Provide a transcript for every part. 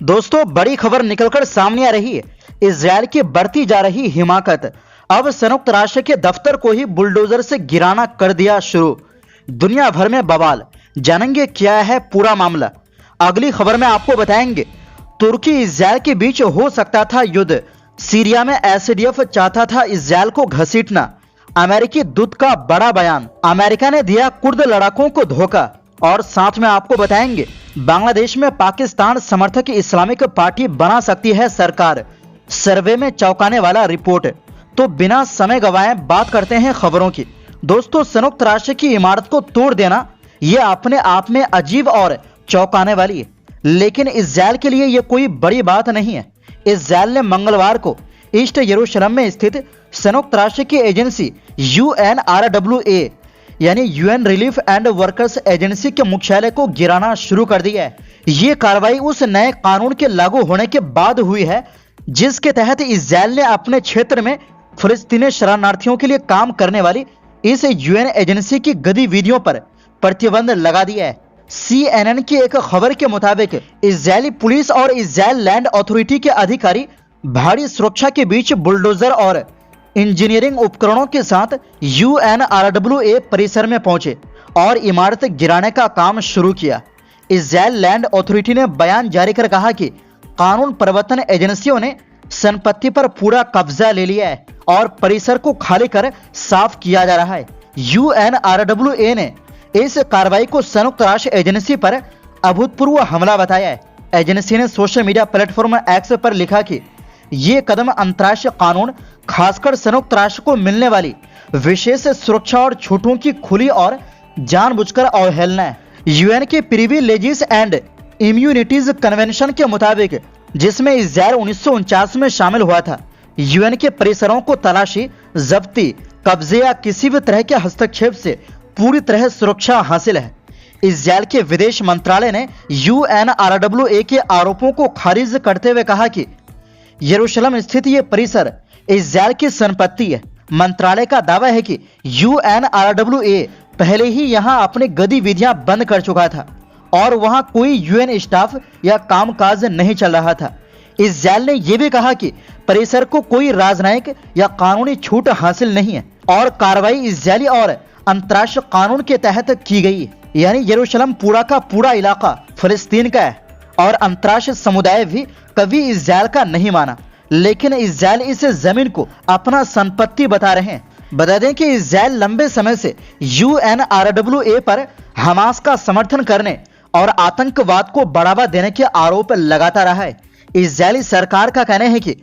दोस्तों, बड़ी खबर निकलकर सामने आ रही है। इजरायल की बढ़ती जा रही हिमाकत अब संयुक्त राष्ट्र के दफ्तर को ही बुलडोजर से गिराना कर दिया शुरू। दुनिया भर में बवाल। जानेंगे क्या है पूरा मामला। अगली खबर में आपको बताएंगे तुर्की इजरायल के बीच हो सकता था युद्ध। सीरिया में एसडीएफ चाहता था इजरायल को घसीटना। अमेरिकी दूत का बड़ा बयान। अमेरिका ने दिया कुर्द लड़ाकों को धोखा। और साथ में आपको बताएंगे बांग्लादेश में पाकिस्तान समर्थक इस्लामिक पार्टी बना सकती है सरकार। सर्वे में चौंकाने वाला रिपोर्ट। तो बिना समय गवाए बात करते हैं खबरों की। दोस्तों, संयुक्त राष्ट्र की इमारत को तोड़ देना यह अपने आप में अजीब और चौंकाने वाली है, लेकिन इजरायल के लिए यह कोई बड़ी बात नहीं है। इजरायल ने मंगलवार को ईस्ट यरूशलेम में स्थित संयुक्त राष्ट्र की एजेंसी UNRWA यानी UN relief and workers agency के मुख्यालय को गिराना शुरू कर दिया है। ये कार्रवाई उस नए कानून के लागू होने के बाद हुई है जिसके तहत इजरायल ने अपने क्षेत्र में फिलिस्तीनी शरणार्थियों के लिए काम करने वाली इस यूएन एजेंसी की गतिविधियों पर प्रतिबंध लगा दिया है। CNN की एक खबर के मुताबिक इजरायली पुलिस और इजरायल लैंड अथॉरिटी के अधिकारी भारी सुरक्षा के बीच बुलडोजर और इंजीनियरिंग उपकरणों के साथ UNRWA परिसर में पहुंचे और इमारत गिराने का काम शुरू किया। इजरायल लैंड अथॉरिटी ने बयान जारी कर कहा कि कानून प्रवर्तन एजेंसियों ने संपत्ति पर पूरा कब्जा ले लिया है और परिसर को खाली कर साफ किया जा रहा है। UNRWA ने इस कार्रवाई को संयुक्त राष्ट्र एजेंसी पर अभूतपूर्व हमला बताया है। एजेंसी ने सोशल मीडिया प्लेटफॉर्म एक्स पर लिखा कि ये कदम अंतर्राष्ट्रीय कानून, खासकर संयुक्त राष्ट्र को मिलने वाली विशेष सुरक्षा और छूटों की खुली और जानबूझकर अवहेलना है। यूएन के प्रिविलेजेस एंड इम्यूनिटीज कन्वेंशन के मुताबिक, जिसमें इजरायल 1949 में शामिल हुआ था, यूएन के परिसरों को तलाशी, जब्ती, कब्जे या किसी भी तरह के हस्तक्षेप से पूरी तरह सुरक्षा हासिल है। इजरायल के विदेश मंत्रालय ने UNRWA के आरोपों को खारिज करते हुए कहा कि यरूशलेम स्थित ये परिसर इजरायल की संपत्ति है। मंत्रालय का दावा है कि UNRWA पहले ही यहां अपनी गतिविधियां बंद कर चुका था और वहां कोई यूएन स्टाफ या कामकाज नहीं चल रहा था। इजरायल ने यह भी कहा कि परिसर को कोई राजनयिक या कानूनी छूट हासिल नहीं है और कार्रवाई इजरायली और अंतर्राष्ट्रीय कानून के तहत की गई है। यानी यरूशलेम पूरा का पूरा इलाका फिलिस्तीन का है और अंतर्राष्ट्रीय समुदाय भी कभी इजरायल का नहीं माना, लेकिन इजरायल इस जमीन को अपना संपत्ति बता रहे हैं। बता दें कि इजरायल लंबे समय से UNRWA पर हमास का समर्थन करने और आतंकवाद को बढ़ावा देने के आरोप लगाता रहा है। इजरायली सरकार का कहना है कि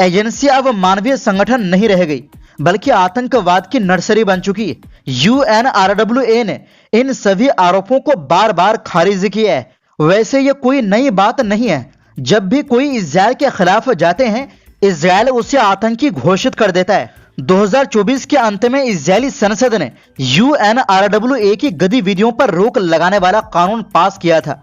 एजेंसी अब मानवीय संगठन नहीं रह गई, बल्कि आतंकवाद की नर्सरी बन चुकी है। UNRWA ने इन सभी आरोपों को बार बार खारिज किया है। वैसे ये कोई नई बात नहीं है। जब भी कोई इजरायल के खिलाफ जाते हैं, इजरायल उसे आतंकी घोषित कर देता है। 2024 के अंत में इजरायली संसद ने UNRWA की गतिविधियों पर रोक लगाने वाला कानून पास किया था।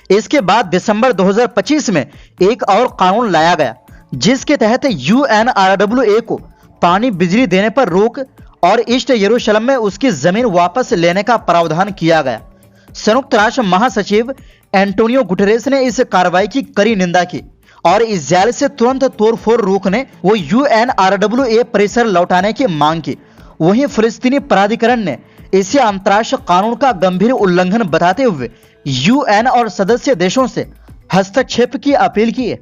इसके बाद दिसंबर 2025 में एक और कानून लाया गया जिसके तहत UNRWA को पानी, बिजली देने पर रोक और ईस्ट यरूशलेम में उसकी जमीन वापस लेने का प्रावधान किया गया। संयुक्त राष्ट्र महासचिव एंटोनियो गुटेरेस ने इस कार्रवाई की कड़ी निंदा की और इजरायल से तुरंत तोड़फोड़ रोकने व UNRWA परिसर लौटाने की मांग की। वहीं फिलिस्तीनी प्राधिकरण ने इसे अंतर्राष्ट्रीय कानून का गंभीर उल्लंघन बताते हुए UN और सदस्य देशों से हस्तक्षेप की अपील की है।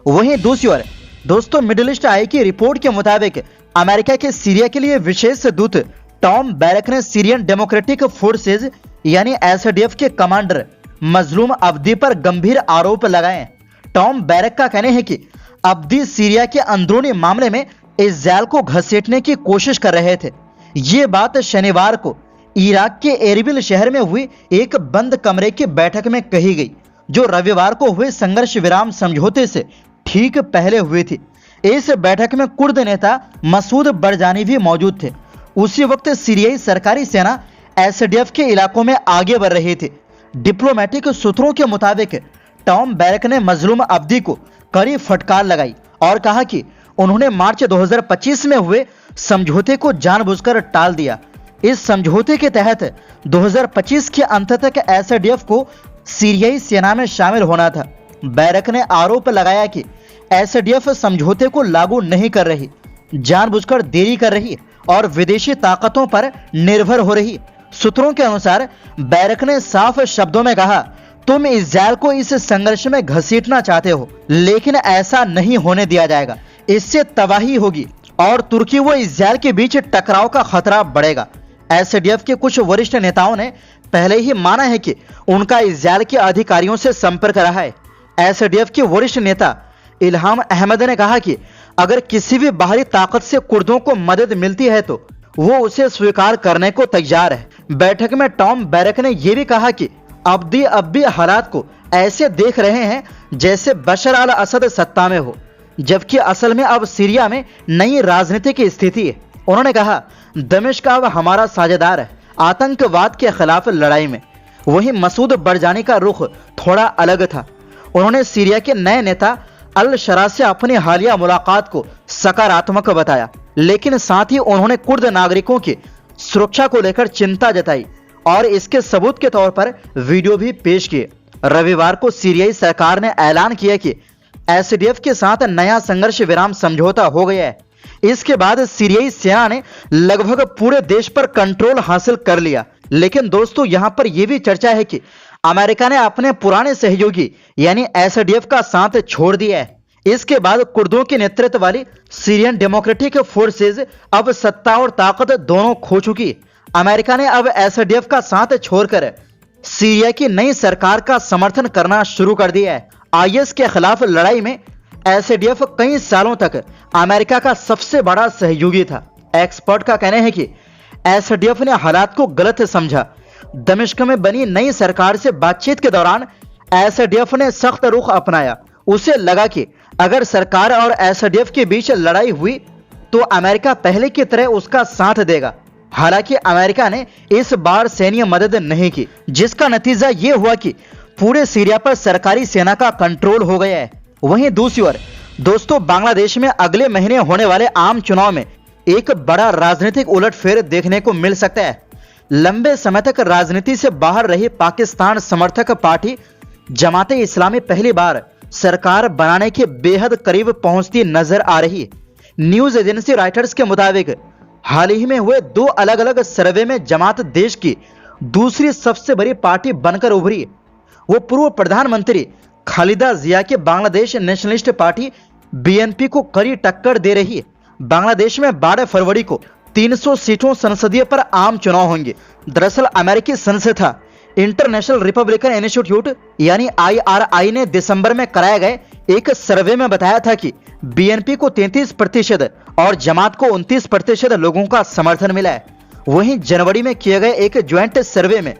वहीं दूसरी ओर दोस्तों, मिडिल ईस्ट आई की रिपोर्ट के मुताबिक अमेरिका के सीरिया के लिए विशेष दूत टॉम बैरक ने सीरियन डेमोक्रेटिक फोर्सेज यानी SDF के कमांडर मजलूम अब्दी पर गंभीर आरोप लगाए। टॉम बैरक का कहना है कि अब्दी सीरिया के अंदरूनी मामले में इजरायल को घसीटने की कोशिश कर रहे थे। ये बात शनिवार को इराक के एरबिल शहर में हुई एक बंद कमरे की बैठक में कही गई, जो रविवार को हुए संघर्ष विराम समझौते से ठीक पहले हुई थी। इस बैठक में कुर्द नेता मसूद बरजानी भी मौजूद थे। उसी वक्त सीरियाई सरकारी सेना SDF के इलाकों में आगे बढ़ रही थी। डिप्लोमेटिक सूत्रों के मुताबिक टॉम बैरक ने मजलूम अब्दी को कड़ी फटकार लगाई और कहा कि उन्होंने मार्च 2025 में हुए समझौते को जानबूझकर टाल दिया। इस समझौते के तहत 2025 के अंत तक SDF को सीरियाई सेना में शामिल होना था। बैरक ने आरोप लगाया कि एसडीएफ समझौते को लागू नहीं कर रही, जानबूझकर देरी कर रही और विदेशी ताकतों पर निर्भर हो रही। सूत्रों के अनुसार बैरक ने साफ शब्दों में कहा, तुम इस्राएल को इस संघर्ष में घसीटना चाहते हो, लेकिन ऐसा नहीं होने दिया जाएगा। इससे तबाही होगी और तुर्की व इस्राएल के बीच टकराव का खतरा बढ़ेगा। एसडीएफ के कुछ वरिष्ठ नेताओं ने पहले ही माना है कि उनका इस्राएल के अधिकारियों से संपर्क रहा है। एसडीएफ के वरिष्ठ नेता इल्हाम अहमद ने कहा कि अगर किसी भी बाहरी ताकत से कुर्दों को मदद मिलती है तो वो उसे स्वीकार करने को तैयार है। बैठक में टॉम बैरक ने यह भी कहा कि अब भी हालात को ऐसे देख रहे हैं जैसे बशर अल असद सत्ता में हो, जबकि असल में अब सीरिया में नई राजनीतिक स्थिति है। उन्होंने कहा, दमिश्क अब हमारा साझेदार है आतंकवाद के खिलाफ लड़ाई में। वहीं मसूद बरजानी का रुख थोड़ा अलग था। उन्होंने सीरिया के नए नेता अल शरा से अपनी हालिया मुलाकात को सकारात्मक बताया, लेकिन साथ ही उन्होंने कुर्द नागरिकों की सुरक्षा को लेकर चिंता जताई और इसके सबूत के तौर पर वीडियो भी पेश किए। रविवार को सीरियाई सरकार ने ऐलान किया कि एसडीएफ के साथ नया संघर्ष विराम समझौता हो गया है। इसके बाद सीरियाई सेना ने लगभग पूरे देश पर कंट्रोल हासिल कर लिया। लेकिन दोस्तों, यहां पर यह भी चर्चा है कि अमेरिका ने अपने पुराने सहयोगी यानी एसडीएफ का साथ छोड़ दिया है। इसके बाद कुर्दों के नेतृत्व वाली सीरियन डेमोक्रेटिक फोर्सेज अब सत्ता और ताकत दोनों खो चुकी। अमेरिका ने अब एसडीएफ का साथ छोड़कर सीरिया की नई सरकार का समर्थन करना शुरू कर दिया है। आईएस के खिलाफ लड़ाई में एसडीएफ कई सालों तक अमेरिका का सबसे बड़ा सहयोगी था। एक्सपर्ट का कहना है कि एसडीएफ ने हालात को गलत समझा। दमिश्क में बनी नई सरकार से बातचीत के दौरान एसडीएफ ने सख्त रुख अपनाया। उसे लगा कि अगर सरकार और एसडीएफ के बीच लड़ाई हुई तो अमेरिका पहले की तरह उसका साथ देगा। हालांकि अमेरिका ने इस बार सैन्य मदद नहीं की, जिसका नतीजा यह हुआ कि पूरे सीरिया पर सरकारी सेना का कंट्रोल हो गया है। वहीं दूसरी ओर दोस्तों, बांग्लादेश में अगले महीने होने वाले आम चुनाव में एक बड़ा राजनीतिक उलटफेर देखने को मिल सकता है। लंबे समय तक राजनीति से बाहर रही पाकिस्तान समर्थक पार्टी जमाते इस्लामी पहली बार सरकार बनाने के बेहद करीब पहुंचती नजर आ रही है। न्यूज एजेंसी रॉयटर्स के मुताबिक हाल ही में हुए 2 अलग अलग सर्वे में जमात देश की दूसरी सबसे बड़ी पार्टी बनकर उभरी है। वो पूर्व प्रधानमंत्री खालिदा जिया के बांग्लादेश नेशनलिस्ट पार्टी बीएनपी को कड़ी टक्कर दे रही है। बांग्लादेश में 12 फरवरी को 300 सीटों संसदीय पर आम चुनाव होंगे। दरअसल अमेरिकी संस्था इंटरनेशनल रिपब्लिकन इंस्टीट्यूट यानी IRI ने दिसंबर में कराए गए एक सर्वे में बताया था कि बीएनपी को 33% और जमात को 29% लोगों का समर्थन मिला है। वहीं जनवरी में किए गए एक ज्वाइंट सर्वे में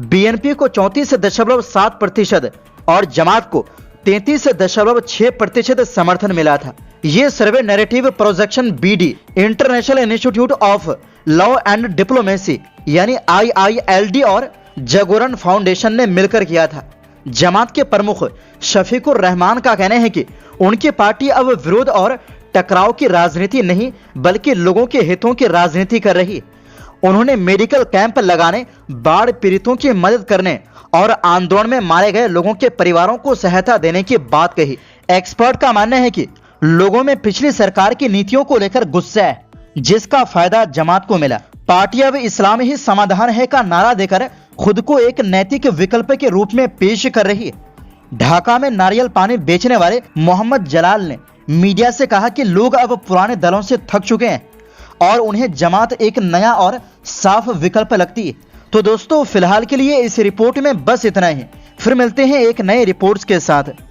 बीएनपी को 34.7% और जमात को 33.6% समर्थन मिला था। ये survey narrative projection BD international institute of law and diplomacy यानी IILD और जगोरन फाउंडेशन ने मिलकर किया था। जमात के प्रमुख शफीकुर रहमान का कहना है कि उनकी पार्टी अब विरोध और टकराव की राजनीति नहीं बल्कि लोगों के हितों की राजनीति कर रही है। उन्होंने मेडिकल कैंप लगाने, बाढ़ पीड़ितों की मदद करने और आंदोलन में मारे गए लोगों के परिवारों को सहायता देने की बात कही। एक्सपर्ट का मानना है कि लोगों में पिछली सरकार की नीतियों को लेकर गुस्सा है, जिसका फायदा जमात को मिला। पार्टी अब इस्लाम ही समाधान है का नारा देकर खुद को एक नैतिक विकल्प के रूप में पेश कर रही है। ढाका में नारियल पानी बेचने वाले मोहम्मद जलाल ने मीडिया से कहा कि लोग अब पुराने दलों से थक चुके हैं और उन्हें जमात एक नया और साफ विकल्प लगती है। तो दोस्तों, फिलहाल के लिए इस रिपोर्ट में बस इतना ही। फिर मिलते हैं एक नए रिपोर्ट्स के साथ।